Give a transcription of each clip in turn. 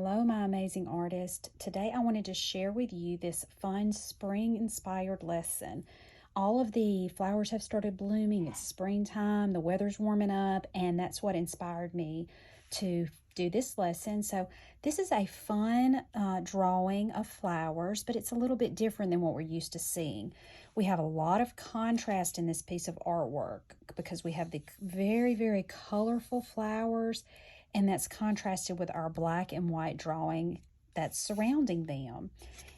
Hello, my amazing artist. Today I wanted to share with you this fun spring-inspired lesson. All of the flowers have started blooming. It's springtime, the weather's warming up, and that's what inspired me to do this lesson. So this is a fun drawing of flowers, but it's a little bit different than what we're used to seeing. We have a lot of contrast in this piece of artwork because we have the very, very colorful flowers, and that's contrasted with our black and white drawing that's surrounding them.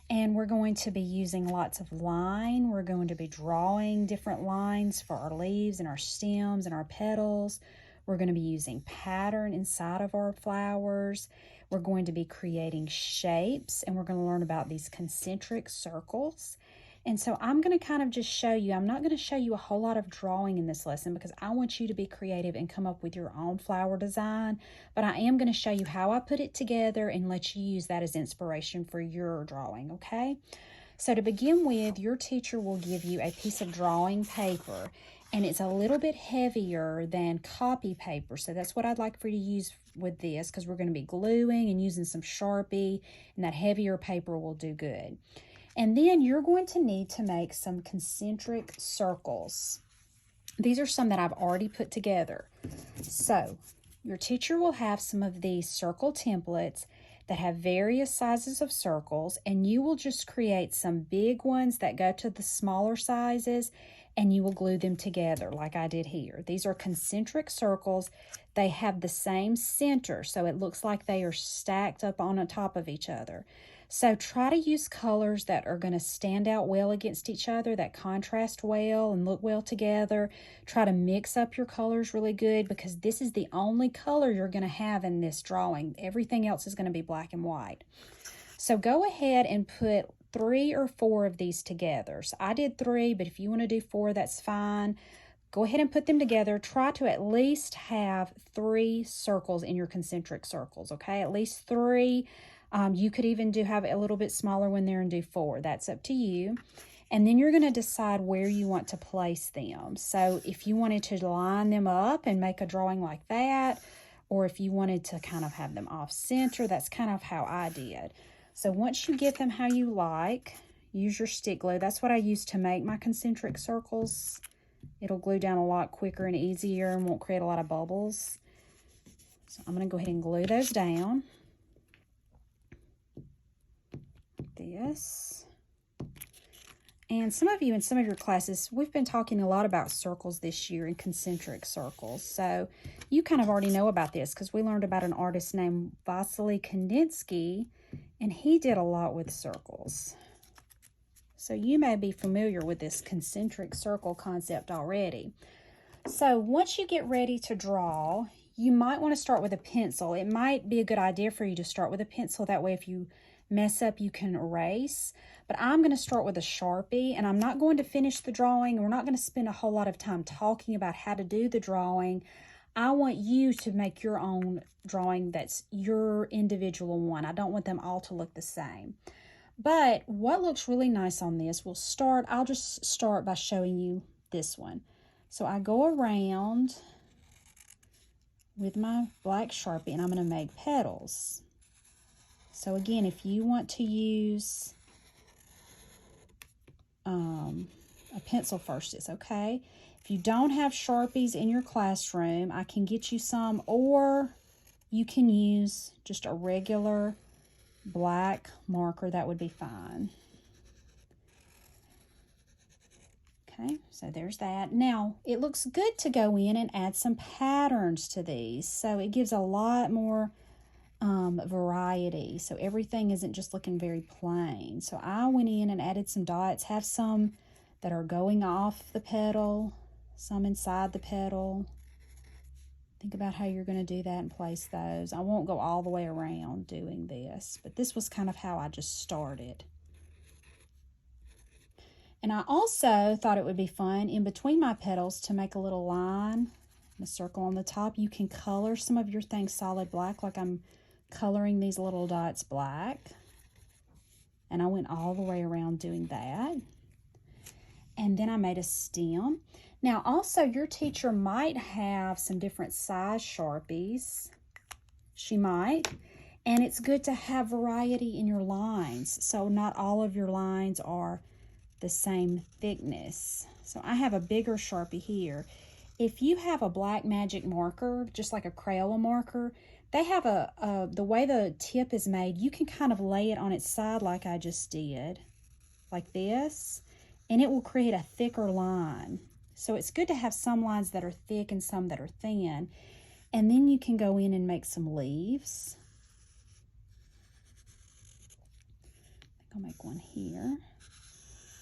And we're going to be using lots of line. We're going to be drawing different lines for our leaves and our stems and our petals. We're going to be using pattern inside of our flowers. We're going to be creating shapes, and we're going to learn about these concentric circles. And so I'm going to kind of just show you, I'm not going to show you a whole lot of drawing in this lesson because I want you to be creative and come up with your own flower design, but I am going to show you how I put it together and let you use that as inspiration for your drawing, okay? So to begin with, your teacher will give you a piece of drawing paper, and it's a little bit heavier than copy paper, so that's what I'd like for you to use with this because we're going to be gluing and using some Sharpie, and that heavier paper will do good. And then you're going to need to make some concentric circles. These are some that I've already put together. So your teacher will have some of these circle templates that have various sizes of circles, and you will just create some big ones that go to the smaller sizes, and you will glue them together like I did here. These are concentric circles. They have the same center, so it looks like they are stacked up on top of each other. So try to use colors that are going to stand out well against each other, that contrast well and look well together. Try to mix up your colors really good because this is the only color you're going to have in this drawing. Everything else is going to be black and white. So go ahead and put 3 or 4 of these together. So I did 3, but if you want to do 4, that's fine. Go ahead and put them together. Try to at least have 3 circles in your concentric circles, okay? At least 3. You could even have a little bit smaller one there and do 4. That's up to you. And then you're going to decide where you want to place them. So if you wanted to line them up and make a drawing like that, or if you wanted to kind of have them off center, that's kind of how I did. So once you get them how you like, use your stick glue. That's what I use to make my concentric circles. It'll glue down a lot quicker and easier and won't create a lot of bubbles. So I'm going to go ahead and glue those down. This. And some of you in some of your classes, we've been talking a lot about circles this year and concentric circles. So you kind of already know about this because we learned about an artist named Vasily Kandinsky, and he did a lot with circles. So you may be familiar with this concentric circle concept already. So once you get ready to draw, you might want to start with a pencil. It might be a good idea for you to start with a pencil. That way if you mess up, you can erase. But I'm going to start with a Sharpie, and I'm not going to finish the drawing. We're not going to spend a whole lot of time talking about how to do the drawing. I want you to make your own drawing that's your individual one. I don't want them all to look the same. But what looks really nice on this, I'll just start by showing you this one. So I go around with my black Sharpie, and I'm going to make petals. So again, if you want to use a pencil first, it's okay. If you don't have Sharpies in your classroom, I can get you some, or you can use just a regular black marker. That would be fine. Okay, so there's that. Now, it looks good to go in and add some patterns to these, so it gives a lot more variety, so everything isn't just looking very plain. So I went in and added some dots, have some that are going off the petal, some inside the petal. Think about how you're going to do that and place those. I won't go all the way around doing this, but this was kind of how I just started. And I also thought it would be fun in between my petals to make a little line and a circle on the top. You can color some of your things solid black, like I'm coloring these little dots black. And I went all the way around doing that. And then I made a stem. Now also your teacher might have some different size Sharpies. She might. And it's good to have variety in your lines, so not all of your lines are the same thickness. So I have a bigger Sharpie here. If you have a black magic marker, just like a Crayola marker, they have the way the tip is made, you can kind of lay it on its side like I just did, like this, and it will create a thicker line. So it's good to have some lines that are thick and some that are thin. And then you can go in and make some leaves. I think I'll make one here.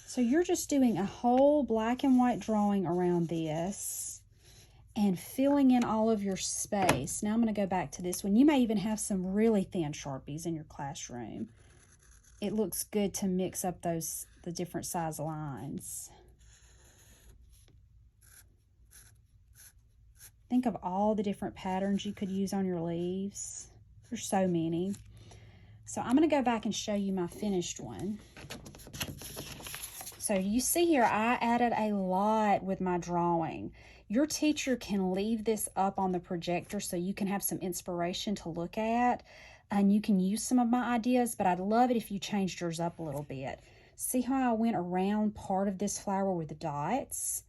So you're just doing a whole black and white drawing around this and filling in all of your space. Now I'm going to go back to this one. You may even have some really thin Sharpies in your classroom. It looks good to mix up the different size lines. Think of all the different patterns you could use on your leaves. There's so many. So I'm going to go back and show you my finished one. So you see here, I added a lot with my drawing. Your teacher can leave this up on the projector so you can have some inspiration to look at, and you can use some of my ideas, but I'd love it if you changed yours up a little bit. See how I went around part of this flower with the dots?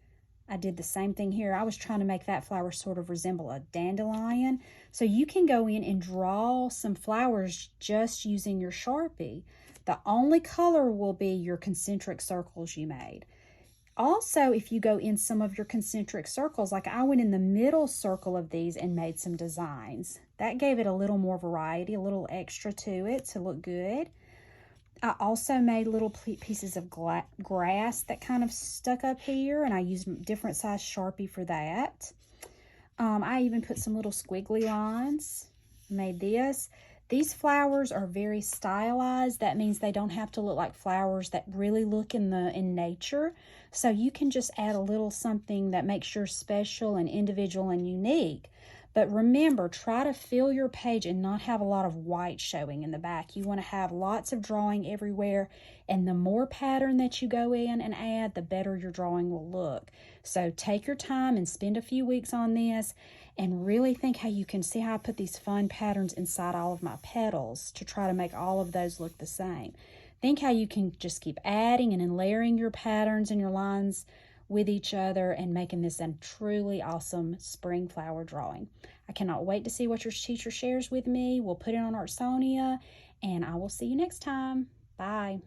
I did the same thing here. I was trying to make that flower sort of resemble a dandelion. So you can go in and draw some flowers just using your Sharpie. The only color will be your concentric circles you made. Also, if you go in some of your concentric circles, like I went in the middle circle of these and made some designs. That gave it a little more variety, a little extra to it to look good. I also made little pieces of grass that kind of stuck up here, and I used different size Sharpie for that. I even put some little squiggly lines, made this. These flowers are very stylized. That means they don't have to look like flowers that really look in nature. So you can just add a little something that makes yours special and individual and unique. But remember, try to fill your page and not have a lot of white showing in the back. You want to have lots of drawing everywhere, and the more pattern that you go in and add, the better your drawing will look. So take your time and spend a few weeks on this and really think how you can see how I put these fun patterns inside all of my petals to try to make all of those look the same. Think how you can just keep adding and then layering your patterns and your lines with each other and making this a truly awesome spring flower drawing. I cannot wait to see what your teacher shares with me. We'll put it on Artsonia, and I will see you next time. Bye.